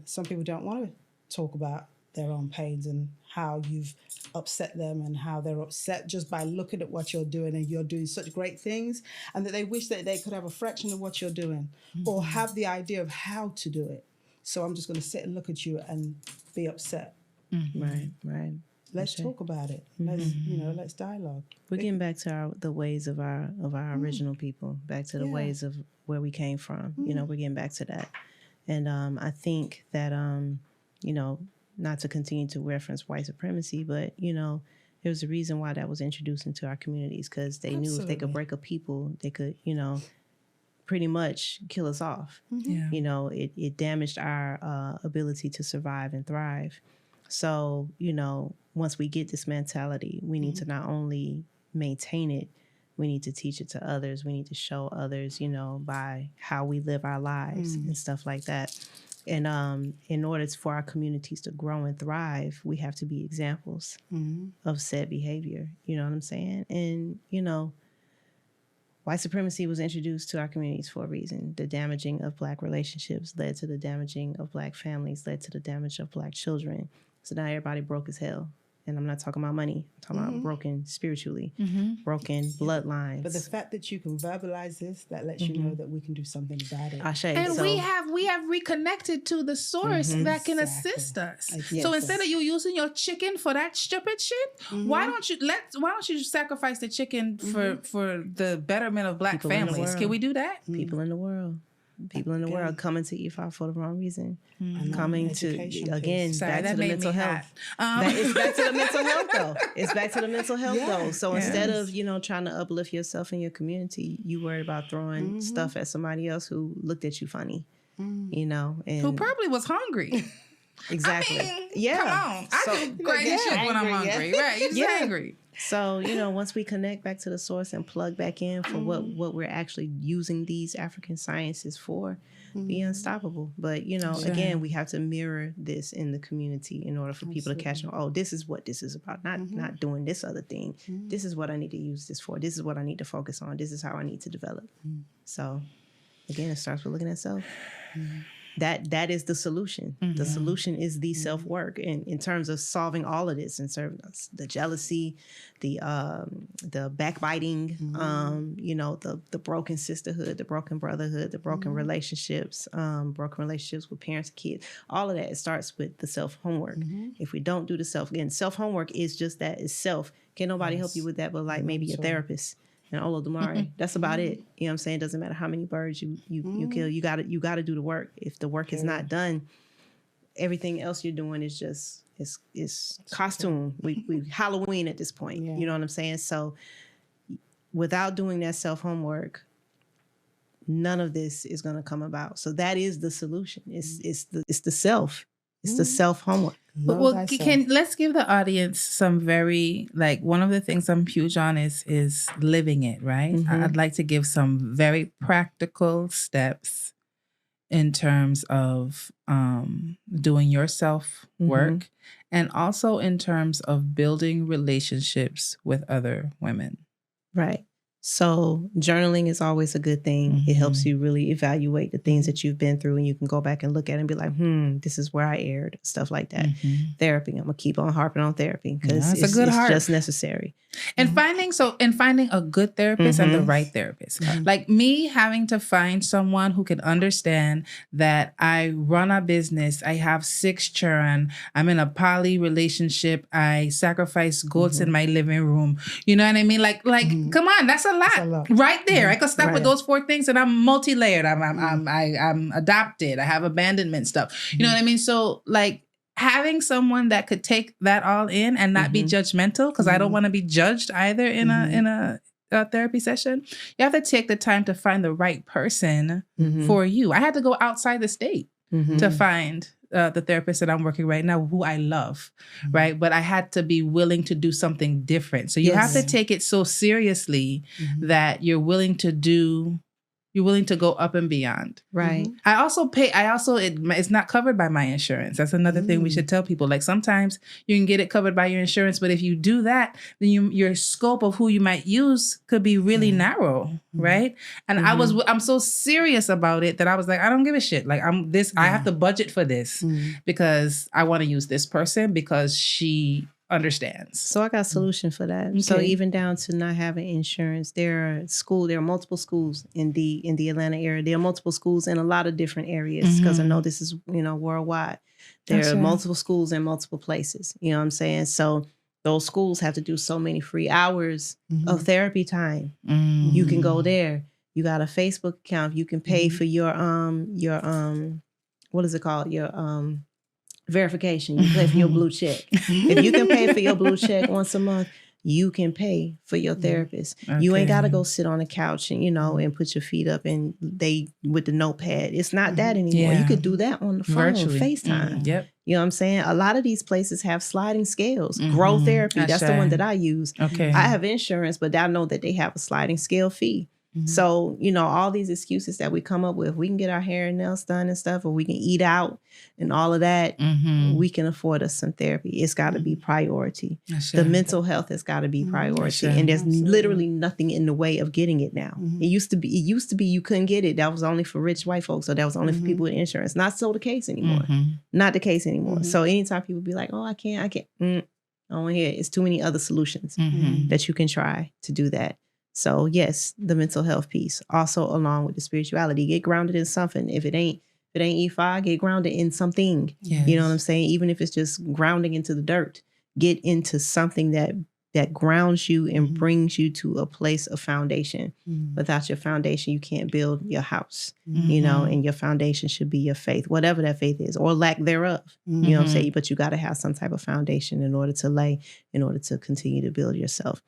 Some people don't want to talk about their own pains and how you've upset them and how they're upset just by looking at what you're doing, and you're doing such great things, and that they wish that they could have a fraction of what you're doing or have the idea of how to do it. So I'm just going to sit and look at you and be upset. Right. Let's talk about it. Let's dialogue. We're getting back to the ways of our original people, back to the ways of where we came from. We're getting back to that. And I think that, not to continue to reference white supremacy, but, there was a reason why that was introduced into our communities, because they knew if they could break a people, they could, pretty much kill us off. It damaged our ability to survive and thrive. So, once we get this mentality, we need to not only maintain it, we need to teach it to others. We need to show others, by how we live our lives and stuff like that. And in order for our communities to grow and thrive, we have to be examples of said behavior. You know what I'm saying? And, white supremacy was introduced to our communities for a reason. The damaging of Black relationships led to the damaging of Black families, led to the damage of Black children. So now everybody broke as hell. And I'm not talking about money. I'm talking about broken spiritually, broken bloodlines. But the fact that you can verbalize this, that lets you know that we can do something about it. And we have reconnected to the source that can assist us. So instead of you using your chicken for that stupid shit, why don't you sacrifice the chicken for the betterment of Black families? Can we do that? People in the world. People in the world coming to IFA for the wrong reason. Coming to, again, back to the mental health. It's back to the mental health, though. It's back to the mental health, though. So instead of, trying to uplift yourself and your community, you worried about throwing stuff at somebody else who looked at you funny, and who probably was hungry. Exactly. I mean, come on. I do crazy shit when I'm hungry. Right. You're just angry. So, once we connect back to the source and plug back in for what we're actually using these African sciences for, be unstoppable. But, again, we have to mirror this in the community in order for people to catch on. Oh, this is what this is about. Not doing this other thing. This is what I need to use this for. This is what I need to focus on. This is how I need to develop. So, again, it starts with looking at self. That is the solution. The solution is the self-work in terms of solving all of this, and serving us the jealousy, the backbiting, the broken sisterhood, the broken brotherhood, the broken relationships with parents and kids. All of that, it starts with the self-homework. If we don't do the self-homework is just that, is self. Can't nobody help you with that but maybe a therapist. And Olowogbofalue. That's about it. You know what I'm saying? It doesn't matter how many birds you kill. You gotta do the work. If the work is not done, everything else you're doing is just it's costume. We Halloween at this point. You know what I'm saying? So without doing that self-homework, none of this is gonna come about. So that is the solution. It's the self. It's the self-homework. Well, let's give the audience some very, one of the things I'm huge on is living it, right? I'd like to give some very practical steps in terms of doing your self-work and also in terms of building relationships with other women. Right. So journaling is always a good thing. It helps you really evaluate the things that you've been through, and you can go back and look at it and be like, this is where I erred, stuff like that. Therapy. I'm going to keep on harping on therapy because it's just necessary. And finding a good therapist and the right therapist. Like me having to find someone who can understand that I run a business, I have 6 children, I'm in a poly relationship, I sacrifice goats in my living room. You know what I mean? Like, come on, that's a lot right there. I could start with those 4 things, and I'm multi-layered. I'm adopted. I have abandonment stuff. You know what I mean? So having someone that could take that all in and not be judgmental, because I don't want to be judged either in a therapy session. You have to take the time to find the right person for you. I had to go outside the state to find the therapist that I'm working right now, who I love, right? But I had to be willing to do something different. So you have to take it so seriously that you're willing to go up and beyond. Right. It's not covered by my insurance. That's another thing we should tell people. Like sometimes you can get it covered by your insurance, but if you do that, then your scope of who you might use could be really narrow, right? And I'm so serious about it that I was like, I don't give a shit. Like I have to budget for this because I want to use this person because she understands. So I got a solution for that. Okay. So even down to not having insurance, there are multiple schools in the Atlanta area. There are multiple schools in a lot of different areas because I know this is, worldwide. There are multiple schools in multiple places. You know what I'm saying? So those schools have to do so many free hours of therapy time. You can go there. You got a Facebook account. You can pay for your what is it called? Your verification. You pay for your blue check. If you can pay for your blue check once a month, you can pay for your therapist. Okay. You ain't got to go sit on the couch and, and put your feet up and with the notepad. It's not that anymore. Yeah. You could do that on the phone, virtually. FaceTime. Yep. You know what I'm saying? A lot of these places have sliding scales. Grow therapy. That's the one that I use. Okay. I have insurance, but I know that they have a sliding scale fee. So, all these excuses that we come up with, we can get our hair and nails done and stuff, or we can eat out and all of that. We can afford us some therapy. It's got to be priority. The mental health has got to be priority. And there's literally nothing in the way of getting it now. It used to be you couldn't get it. That was only for rich white folks. So that was only for people with insurance. Not so the case anymore. Not the case anymore. So anytime people be like, oh, I can't. I don't want to hear it. It's too many other solutions that you can try to do that. So yes, the mental health piece, also along with the spirituality, get grounded in something. If it ain't Ifa, get grounded in something. Yes. You know what I'm saying? Even if it's just grounding into the dirt, get into something that grounds you and brings you to a place of foundation. Without your foundation, you can't build your house, and your foundation should be your faith, whatever that faith is, or lack thereof. You know what I'm saying? But you got to have some type of foundation in order to continue to build yourself.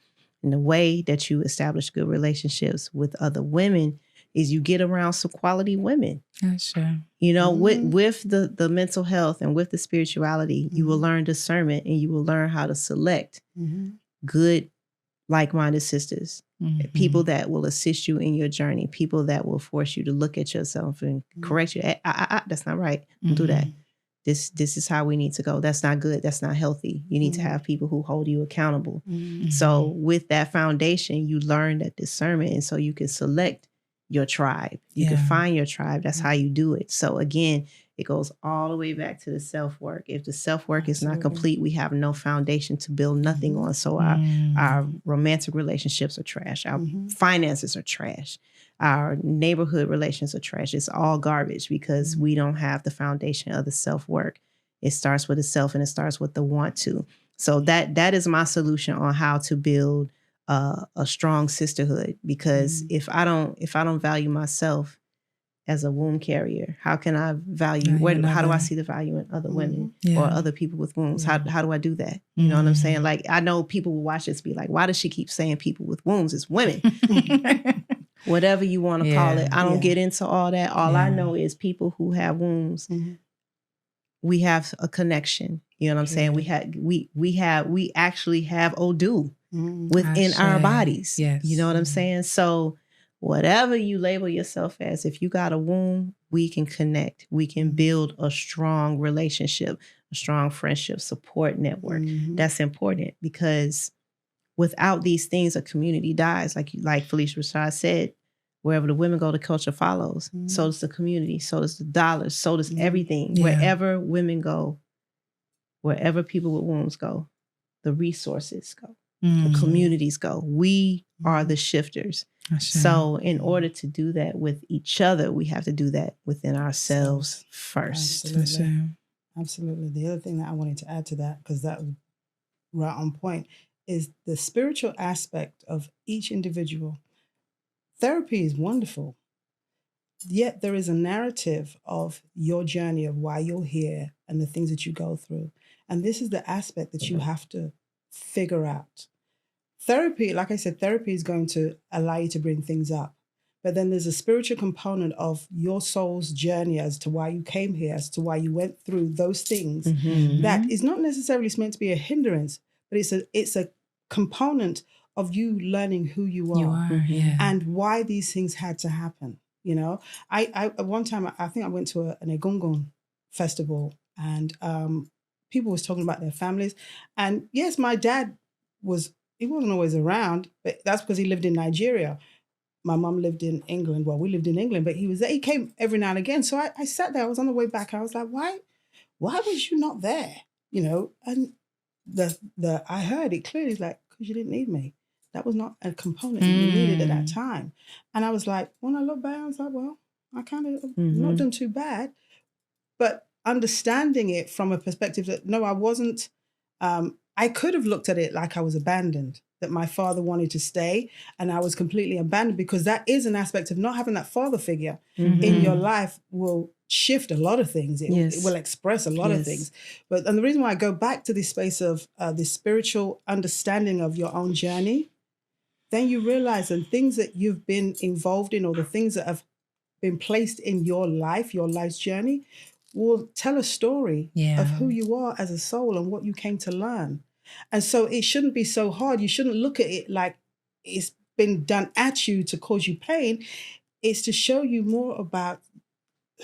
And the way that you establish good relationships with other women is you get around some quality women. Sure. With the mental health and with the spirituality, you will learn discernment and you will learn how to select good, like-minded sisters, people that will assist you in your journey, people that will force you to look at yourself and correct you. That's not right. Don't do that. This is how we need to go. That's not good. That's not healthy. You need to have people who hold you accountable. So with that foundation, you learn that discernment. And so you can select your tribe. You can find your tribe. That's how you do it. So again, it goes all the way back to the self-work. If the self-work is not complete, we have no foundation to build nothing on. So our romantic relationships are trash. Our finances are trash. Our neighborhood relations are trash. It's all garbage because we don't have the foundation of the self-work. It starts with the self and it starts with the want to. So that is my solution on how to build a strong sisterhood. Because if I don't value myself as a womb carrier, how can I value? How do I see the value in other women or other people with wombs? How do I do that? You know what I'm saying? Like I know people will watch this be like, why does she keep saying people with wombs? It's women. Whatever you want to call it. I don't get into all that. All I know is people who have wombs, we have a connection. You know what I'm saying? We actually have Odu within our bodies. Yes. You know what I'm saying? So whatever you label yourself as, if you got a womb, we can connect. We can build a strong relationship, a strong friendship, support network. That's important because without these things, a community dies. Like Felicia Rashad said, wherever the women go, the culture follows. So does the community. So does the dollars. So does everything. Wherever women go, wherever people with wombs go, the resources go, the communities go. We are the shifters. So in order to do that with each other, we have to do that within ourselves first. Absolutely. The other thing that I wanted to add to that, because that was right on point, is the spiritual aspect of each individual. Therapy is wonderful, yet there is a narrative of your journey, of why you're here and the things that you go through. And this is the aspect that you have to figure out. Therapy, like I said, therapy is going to allow you to bring things up. But then there's a spiritual component of your soul's journey as to why you came here, as to why you went through those things. That is not necessarily meant to be a hindrance, but it's a component of you learning who you are, and why these things had to happen. You know, I at one time, I think I went to an Egungun festival, and people was talking about their families. And yes, my dad he wasn't always around, but that's because he lived in Nigeria. My mum lived in England. Well, we lived in England, but he was there. He came every now and again. So I sat there. I was on the way back. I was like, why was you not there? You know, and I heard it clearly, like, because you didn't need me. That was not a component that you needed at that time. And I was like, when I look back, I was like, well, I kind of not done too bad. But understanding it from a perspective that, no, I wasn't, I could have looked at it like I was abandoned, that my father wanted to stay and I was completely abandoned, because that is an aspect of not having that father figure in your life will shift a lot of things. It will express a lot of things. And the reason why I go back to this space of this spiritual understanding of your own journey, then you realize that things that you've been involved in, or the things that have been placed in your life's journey, will tell a story of who you are as a soul and what you came to learn. And so it shouldn't be so hard. You shouldn't look at it like it's been done at you to cause you pain. It's to show you more about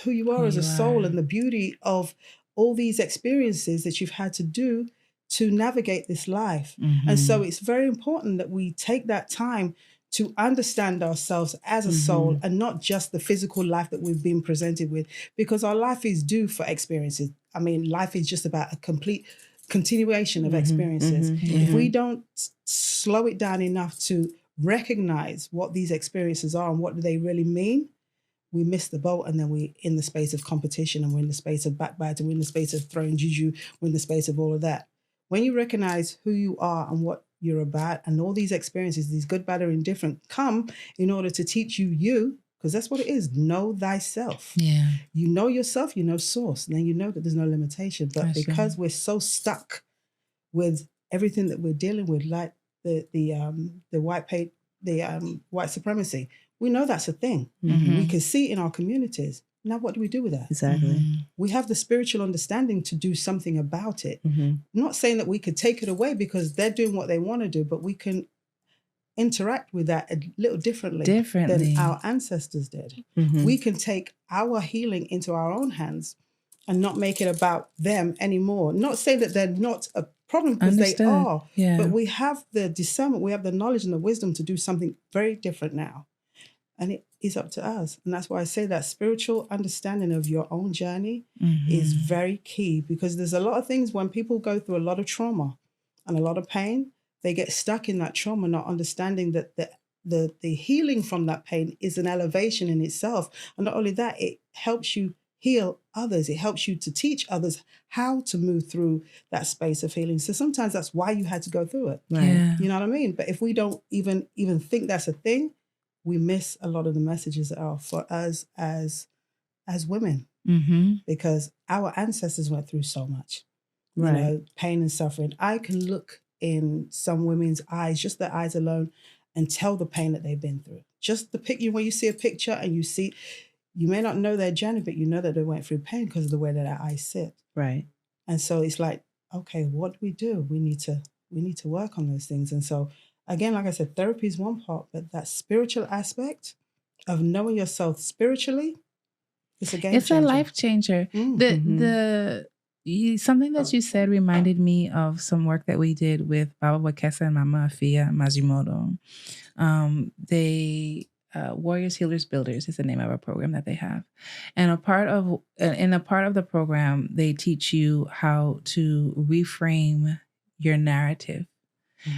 who you are as a soul and the beauty of all these experiences that you've had to do to navigate this life. And so it's very important that we take that time to understand ourselves as a soul, and not just the physical life that we've been presented with, because our life is due for experiences. I mean, life is just about a complete continuation of experiences. If we don't slow it down enough to recognize what these experiences are and what do they really mean, we miss the boat, and then we're in the space of competition, and we're in the space of backbiting, we're in the space of throwing juju, we're in the space of all of that. When you recognize who you are and what you're about, and all these experiences, these good, bad, or indifferent, come in order to teach you, because that's what it is, know thyself. You know yourself, you know source, and then you know that there's no limitation. But because we're so stuck with everything that we're dealing with, like the white supremacy, we know that's a thing. We can see it in our communities. Now, what do we do with that? Exactly. We have the spiritual understanding to do something about it. Not saying that we could take it away, because they're doing what they want to do, but we can interact with that a little differently than our ancestors did. We can take our healing into our own hands and not make it about them anymore. Not saying that they're not a problem, because they are, but we have the discernment, we have the knowledge and the wisdom to do something very different now. And it is up to us. And that's why I say that spiritual understanding of your own journey is very key, because there's a lot of things when people go through a lot of trauma and a lot of pain, they get stuck in that trauma, not understanding that the healing from that pain is an elevation in itself. And not only that, it helps you heal others. It helps you to teach others how to move through that space of healing. So sometimes that's why you had to go through it. You know what I mean? But if we don't even think that's a thing, we miss a lot of the messages that are for us as women, because our ancestors went through so much, you know, pain and suffering. I can look in some women's eyes, just their eyes alone, and tell the pain that they've been through. Just the picture, when you see a picture and you see, you may not know their journey, but you know that they went through pain because of the way that their eyes sit. And so it's like, okay, what do? We need to work on those things. And so again, like I said, therapy is one part, but that spiritual aspect of knowing yourself spiritually, it's a game changer. It's a life changer. Something that you said reminded me of some work that we did with Baba Wakesa and Mama Afia Mazimoto. They Warriors, Healers, Builders is the name of a program that they have. And in a part of the program, they teach you how to reframe your narrative.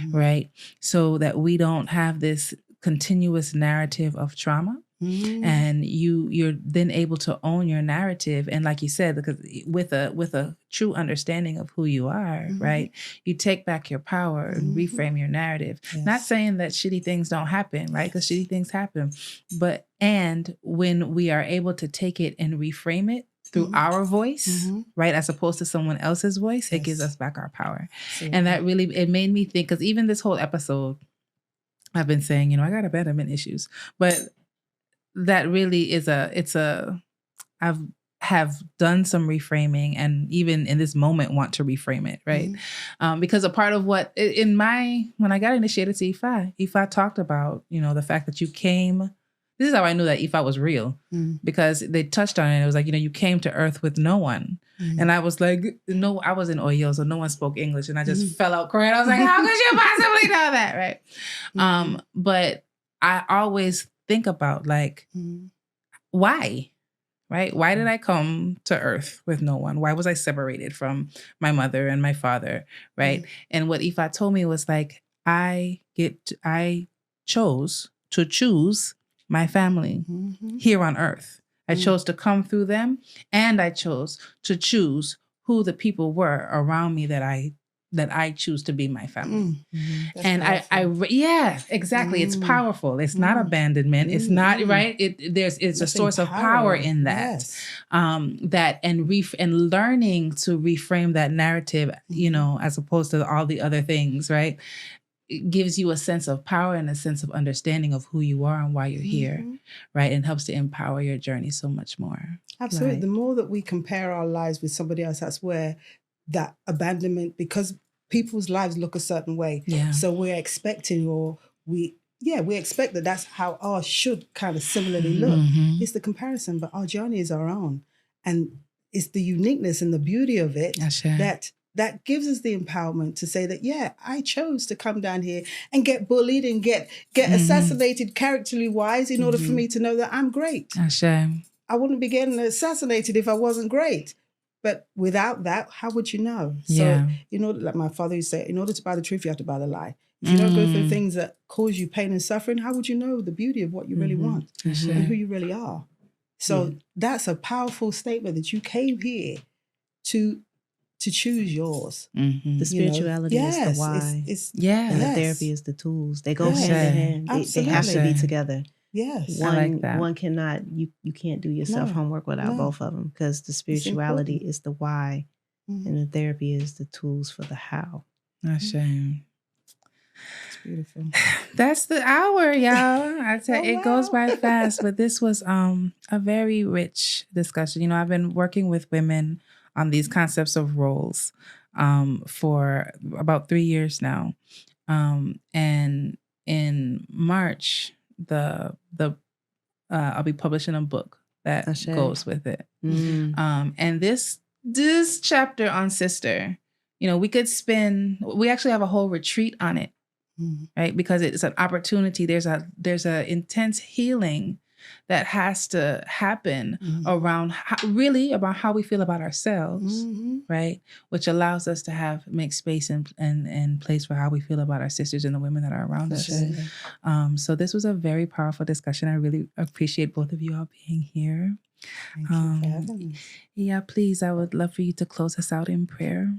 Right? So that we don't have this continuous narrative of trauma. And you're then able to own your narrative. And like you said, because with a true understanding of who you are, right? You take back your power and reframe your narrative. Not saying that shitty things don't happen, right? Because shitty things happen. And when we are able to take it and reframe it through our voice, right, as opposed to someone else's voice, it gives us back our power. And that really, it made me think, because even this whole episode, I've been saying, you know, I got abandonment issues, but that really is I've have done some reframing, and even in this moment want to reframe it, right? Because a part of what when I got initiated to Ifa talked about, the fact that you came. This is how I knew that Ifa was real, because they touched on it. It was like, you came to Earth with no one. And I was like, no, I was in Oyo, so no one spoke English. And I just fell out crying. I was like, how could you possibly know that, right? But I always think about, like, why? Right? Why did I come to Earth with no one? Why was I separated from my mother and my father? Right? And what Ifa told me was, like, I chose to choose my family here on Earth. I chose to come through them, and I chose to choose who the people were around me that I choose to be my family. And powerful. Yeah, exactly. It's powerful. It's not abandonment. It's not, right. It's a source of power in that. Yes. And learning to reframe that narrative, as opposed to all the other things, right? It gives you a sense of power and a sense of understanding of who you are and why you're here, right? And helps to empower your journey so much more. Absolutely. Right? The more that we compare our lives with somebody else, that's where that abandonment, because people's lives look a certain way. Yeah. So we're expecting, we expect that that's how ours should kind of similarly look. It's the comparison, but our journey is our own. And it's the uniqueness and the beauty of it that gives us the empowerment to say that, I chose to come down here and get bullied and get assassinated characterly wise in order for me to know that I'm great. I wouldn't be getting assassinated if I wasn't great. But without that, how would you know? So, like my father used to say, in order to buy the truth, you have to buy the lie. If you don't go through things that cause you pain and suffering, how would you know the beauty of what you really want and who you really are? So that's a powerful statement that you came here to choose yours. The spirituality is the why. And the therapy is the tools. They go hand in hand. They have to be together. Yes. One cannot, you can't do your self-homework without both of them, because the spirituality is the why and the therapy is the tools for the how. That's shame. It's beautiful. That's the hour, y'all. I tell it goes by fast, but this was a very rich discussion. I've been working with women on these concepts of roles for about 3 years now. And in March, I'll be publishing a book that goes with it. And this chapter on sister, we actually have a whole retreat on it, right? Because it's an opportunity. There's a intense healing that has to happen around how we feel about ourselves, right? Which allows us to make space and place for how we feel about our sisters and the women that are around us. So this was a very powerful discussion. I really appreciate both of you all being here. Thank you for having me. Yeah, please, I would love for you to close us out in prayer.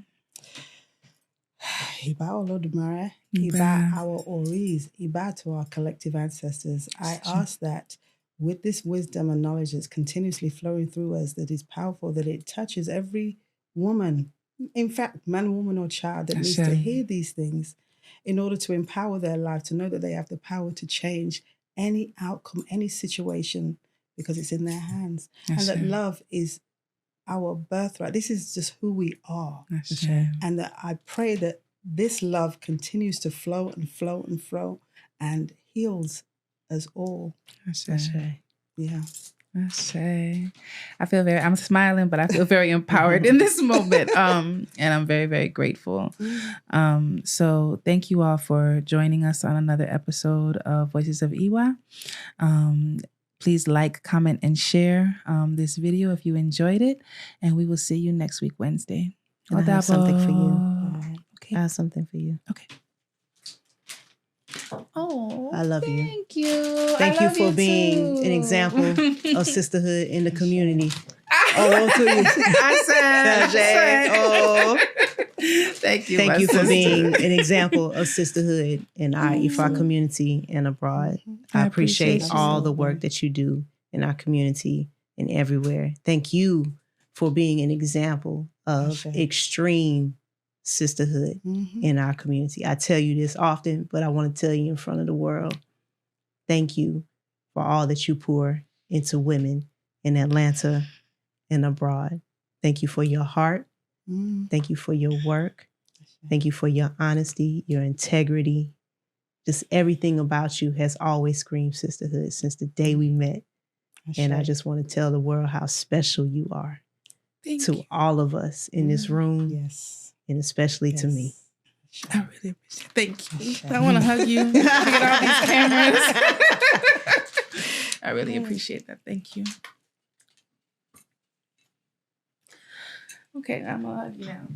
Iba Olodumare, Iba our Oris, Iba to our collective ancestors. I ask that with this wisdom and knowledge that's continuously flowing through us, that is powerful, that it touches every woman, in fact, man, woman, or child that needs to hear these things in order to empower their life, to know that they have the power to change any outcome, any situation, because it's in their hands. And that love is our birthright. This is just who we are. And that I pray that this love continues to flow and flow and flow and heals us all. Yeah. I'm smiling, but I feel very empowered in this moment. And I'm very, very grateful. So thank you all for joining us on another episode of Voices of IWA. Please like, comment, and share this video if you enjoyed it. And we will see you next week, Wednesday. I have something for you. Okay. I have something for you. Okay. Oh, I love you. Thank you. Thank you for being an example of sisterhood in the community. Oh, to you. I said. Oh, thank you. Thank you for being an example of sisterhood in our Ifa community and abroad. I appreciate all the work that you do in our community and everywhere. Thank you for being an example of extreme sisterhood in our community. I tell you this often, but I want to tell you in front of the world. Thank you for all that you pour into women in Atlanta and abroad. Thank you for your heart. Thank you for your work. Thank you for your honesty, your integrity. Just everything about you has always screamed sisterhood since the day we met. And I just want to tell the world how special you are to all of us in this room. Yes. And especially to me. I really appreciate it. Thank you. I want to hug you. Look at all these cameras. I really appreciate that. Thank you. Okay, I'm going to hug you now.